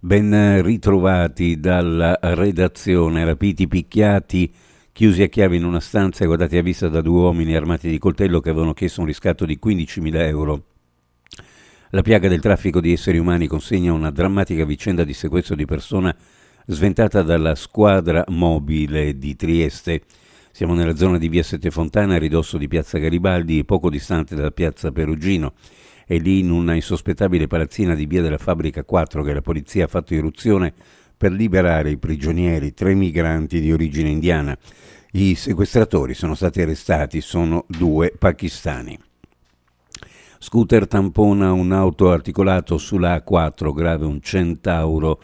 Ben ritrovati dalla redazione, rapiti, picchiati, chiusi a chiave in una stanza e guardati a vista da due uomini armati di coltello che avevano chiesto un riscatto di 15.000 euro. La piaga del traffico di esseri umani consegna una drammatica vicenda di sequestro di persona sventata dalla squadra mobile di Trieste. Siamo nella zona di via Sette Fontane, a ridosso di piazza Garibaldi, poco distante da piazza Perugino. E lì, in una insospettabile palazzina di via della Fabbrica 4, che la polizia ha fatto irruzione per liberare i prigionieri, 3 migranti di origine indiana. I sequestratori sono stati arrestati, sono 2 pakistani. Scooter tampona un'auto articolato sulla A4, grave un centauro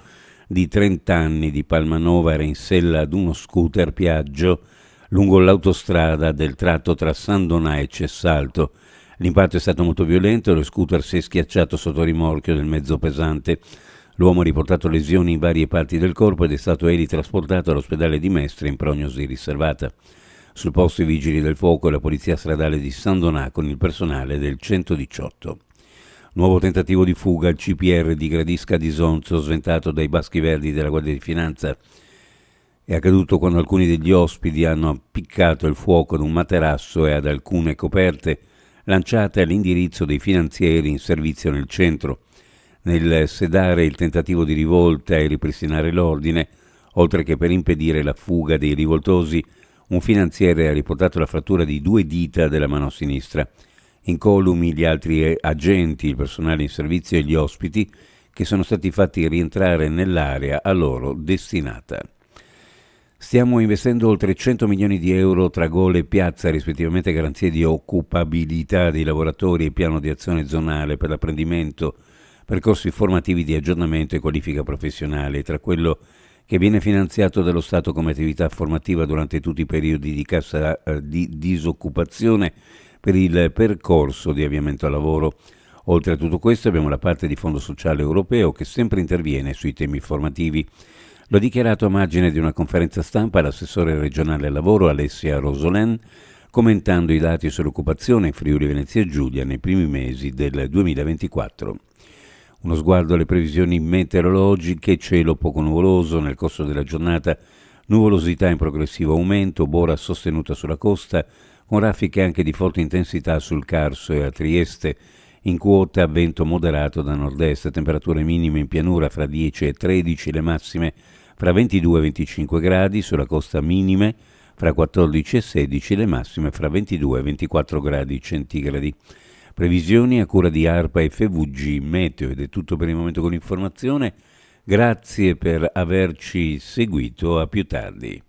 di 30 anni di Palmanova era in sella ad uno scooter Piaggio lungo l'autostrada del tratto tra San Donà e Cessalto. L'impatto è stato molto violento e lo scooter si è schiacciato sotto rimorchio del mezzo pesante. L'uomo ha riportato lesioni in varie parti del corpo ed è stato trasportato all'ospedale di Mestre in prognosi riservata. Sul posto i vigili del fuoco e la polizia stradale di San Donà con il personale del 118. Nuovo tentativo di fuga al CPR di Gradisca di Sonzo, sventato dai baschi verdi della Guardia di Finanza. È accaduto quando alcuni degli ospiti hanno appiccato il fuoco ad un materasso e ad alcune coperte lanciate all'indirizzo dei finanzieri in servizio nel centro. Nel sedare il tentativo di rivolta e ripristinare l'ordine, oltre che per impedire la fuga dei rivoltosi, un finanziere ha riportato la frattura di 2 dita della mano sinistra. Incolumi gli altri agenti, il personale in servizio e gli ospiti, che sono stati fatti rientrare nell'area a loro destinata. Stiamo investendo oltre 100 milioni di euro tra Gole e Piazza, rispettivamente garanzie di occupabilità dei lavoratori e piano di azione zonale per l'apprendimento, percorsi formativi di aggiornamento e qualifica professionale, tra quello che viene finanziato dallo Stato come attività formativa durante tutti i periodi di cassa di disoccupazione per il percorso di avviamento al lavoro. Oltre a tutto questo abbiamo la parte di Fondo Sociale Europeo che sempre interviene sui temi formativi. Lo ha dichiarato a margine di una conferenza stampa l'assessore regionale al lavoro Alessia Rosolin, commentando i dati sull'occupazione in Friuli Venezia Giulia nei primi mesi del 2024. Uno sguardo alle previsioni meteorologiche: cielo poco nuvoloso nel corso della giornata, nuvolosità in progressivo aumento, bora sostenuta sulla costa, con raffiche anche di forte intensità sul Carso e a Trieste. In quota vento moderato da nord-est, temperature minime in pianura fra 10 e 13, le massime fra 22 e 25 gradi, sulla costa minime fra 14 e 16, le massime fra 22 e 24 gradi centigradi. Previsioni a cura di ARPA e FVG Meteo. Ed è tutto per il momento con l'informazione. Grazie per averci seguito, a più tardi.